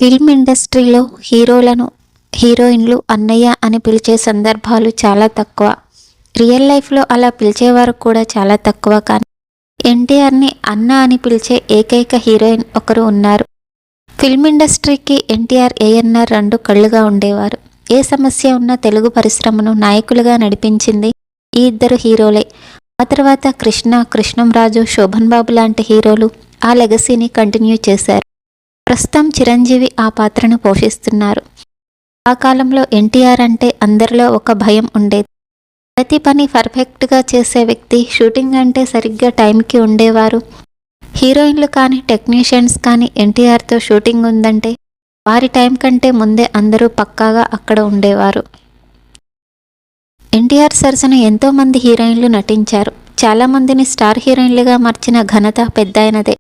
Film ఇండస్ట్రీలో హీరోయిన్లు అన్నయ్య అని పిలిచే సందర్భాలు చాలా తక్కువ. రియల్ లైఫ్లో అలా పిలిచేవారు కూడా చాలా తక్కువ. కానీ ఎన్టీఆర్ని అన్న అని పిలిచే ఏకైక హీరోయిన్ ఒకరు ఉన్నారు. ఫిల్మ్ ఇండస్ట్రీకి ఎన్టీఆర్, ఏఎన్ఆర్ రెండు కళ్ళుగా ఉండేవారు. ఏ సమస్య ఉన్నా తెలుగు పరిశ్రమను నాయకులుగా నడిపించింది ఈ ఇద్దరు హీరోలే. ఆ తర్వాత కృష్ణంరాజు, శోభన్ బాబు లాంటి హీరోలు ఆ లెగసీని కంటిన్యూ చేశారు. ప్రస్తుతం చిరంజీవి ఆ పాత్రను పోషిస్తున్నారు. ఆ కాలంలో ఎన్టీఆర్ అంటే అందరిలో ఒక భయం ఉండేది. ప్రతి పని పర్ఫెక్ట్గా చేసే వ్యక్తి. షూటింగ్ అంటే సరిగ్గా టైంకి ఉండేవారు. హీరోయిన్లు కానీ టెక్నీషియన్స్ కానీ ఎన్టీఆర్తో షూటింగ్ ఉందంటే వారి టైం కంటే ముందే అందరూ పక్కాగా అక్కడ ఉండేవారు. ఎన్టీఆర్ సరసన ఎంతోమంది హీరోయిన్లు నటించారు. చాలామందిని స్టార్ హీరోయిన్లుగా మార్చిన ఘనత పెద్దాయనదే.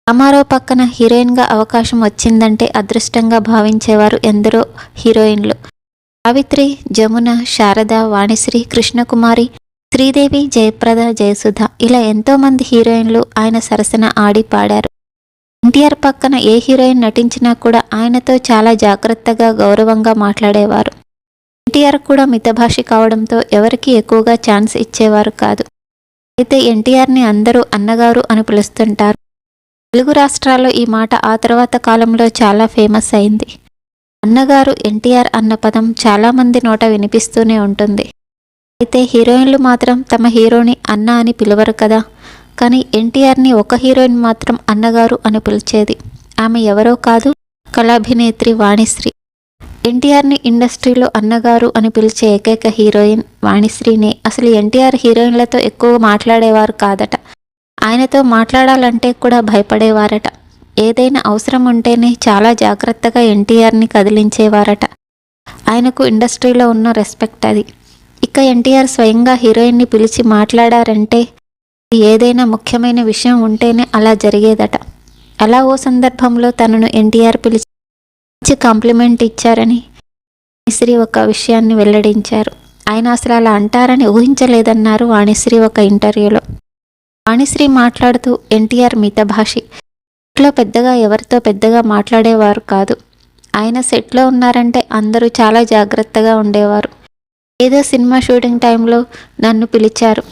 రామారావు పక్కన హీరోయిన్గా అవకాశం వచ్చిందంటే అదృష్టంగా భావించేవారు ఎందరో హీరోయిన్లు. సావిత్రి, జమున, శారద, వాణిశ్రీ, కృష్ణకుమారి, శ్రీదేవి, జయప్రద, జయసుధ ఇలా ఎంతోమంది హీరోయిన్లు ఆయన సరసన ఆడి పాడారు. ఎన్టీఆర్ పక్కన ఏ హీరోయిన్ నటించినా కూడా ఆయనతో చాలా జాగ్రత్తగా, గౌరవంగా మాట్లాడేవారు. ఎన్టీఆర్ కూడా మితభాషి కావడంతో ఎవరికి ఎక్కువగా ఛాన్స్ ఇచ్చేవారు కాదు. అయితే ఎన్టీఆర్ని అందరూ అన్నగారు అని పిలుస్తుంటారు. తెలుగు రాష్ట్రాల్లో ఈ మాట ఆ తర్వాత కాలంలో చాలా ఫేమస్ అయింది. అన్నగారు, ఎన్టీఆర్ అన్న పదం చాలామంది నోట వినిపిస్తూనే ఉంటుంది. అయితే హీరోయిన్లు మాత్రం తమ హీరోని అన్న అని పిలవరు కదా. కానీ ఎన్టీఆర్ని ఒక హీరోయిన్ మాత్రం అన్నగారు అని పిలిచేది. ఆమె ఎవరో కాదు, కళాభినేత్రి వాణిశ్రీ. ఎన్టీఆర్ని ఇండస్ట్రీలో అన్నగారు అని పిలిచే ఏకైక హీరోయిన్ వాణిశ్రీనే. అసలు ఎన్టీఆర్ హీరోయిన్లతో ఎక్కువ మాట్లాడేవారు కాదట. ఆయనతో మాట్లాడాలంటే కూడా భయపడేవారట. ఏదైనా అవసరం ఉంటేనే చాలా జాగ్రత్తగా ఎన్టీఆర్ని కదిలించేవారట. ఆయనకు ఇండస్ట్రీలో ఉన్న రెస్పెక్ట్ అది. ఇక ఎన్టీఆర్ స్వయంగా హీరోయిన్ని పిలిచి మాట్లాడారంటే ఏదైనా ముఖ్యమైన విషయం ఉంటేనే అలా జరిగేదట. అలా ఓ సందర్భంలో తనను ఎన్టీఆర్ పిలిచి కాంప్లిమెంట్ ఇచ్చారని వాణిశ్రీ ఒక విషయాన్ని వెల్లడించారు. ఆయన అసలు అలా అంటారని ఊహించలేదన్నారు వాణిశ్రీ ఒక ఇంటర్వ్యూలో. వాణిశ్రీ మాట్లాడుతూ, ఎన్టీఆర్ మితభాషి. సెట్లో పెద్దగా ఎవరితో పెద్దగా మాట్లాడేవారు కాదు. ఆయన సెట్లో ఉన్నారంటే అందరూ చాలా జాగ్రత్తగా ఉండేవారు. ఏదో సినిమా షూటింగ్ టైంలో నన్ను పిలిచారు.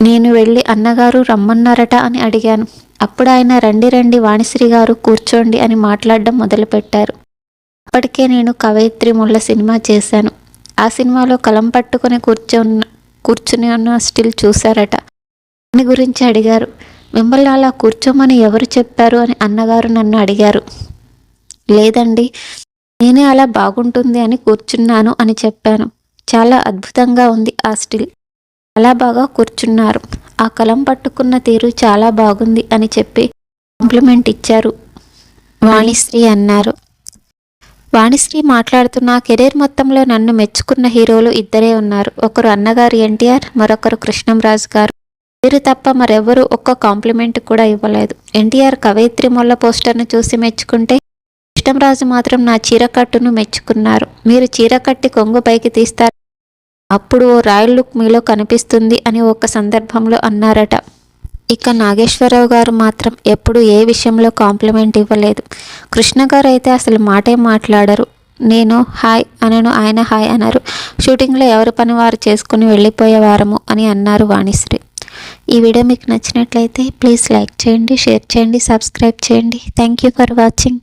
నేను వెళ్ళి అన్నగారు రమ్మన్నారట అని అడిగాను. అప్పుడు ఆయన రండి వాణిశ్రీ గారు కూర్చోండి అని మాట్లాడడం మొదలుపెట్టారు. అప్పటికే నేను కవయిత్రి ముళ్ళ సినిమా చేశాను. ఆ సినిమాలో కలం పట్టుకొని కూర్చుని ఉన్న స్టిల్ చూశారట. దాని గురించి అడిగారు. మిమ్మల్ని అలా కూర్చోమని ఎవరు చెప్పారు అని అన్నగారు నన్ను అడిగారు. లేదండి, నేనే అలా బాగుంటుంది అని కూర్చున్నాను అని చెప్పాను. చాలా అద్భుతంగా ఉంది ఆ స్టిల్. చాలా బాగా కూర్చున్నారు. ఆ కలం పట్టుకున్న తీరు చాలా బాగుంది అని చెప్పి కాంప్లిమెంట్ ఇచ్చారు వాణిశ్రీ అన్నారు. వాణిశ్రీ మాట్లాడుతూ, నా కెరీర్ మొత్తంలో నన్ను మెచ్చుకున్న హీరోలు ఇద్దరే ఉన్నారు. ఒకరు అన్నగారు ఎన్టీఆర్, మరొకరు కృష్ణంరాజు గారు. వీరు తప్ప మరెవ్వరూ ఒక్క కాంప్లిమెంట్ కూడా ఇవ్వలేదు. ఎన్టీఆర్ కవయిత్రి మొల్ల పోస్టర్ను చూసి మెచ్చుకుంటే కృష్ణంరాజు మాత్రం నా చీరకట్టును మెచ్చుకున్నారు. మీరు చీర కట్టి కొంగు పైకి తీస్తారు, అప్పుడు ఓ రాయల్ లుక్ మీలో కనిపిస్తుంది అని ఒక సందర్భంలో అన్నారట. ఇక నాగేశ్వరరావు గారు మాత్రం ఎప్పుడు ఏ విషయంలో కాంప్లిమెంట్ ఇవ్వలేదు. కృష్ణ గారు అయితే అసలు మాటే మాట్లాడరు. నేను హాయ్ అనను, ఆయన హాయ్ అనరు. షూటింగ్లో ఎవరి పని వారు చేసుకుని వెళ్ళిపోయేవారము అని అన్నారు వాణిశ్రీ. ఈ వీడియో మీకు నచ్చినట్లయితే ప్లీజ్ లైక్ చేయండి, షేర్ చేయండి, సబ్స్క్రైబ్ చేయండి. Thank you for watching.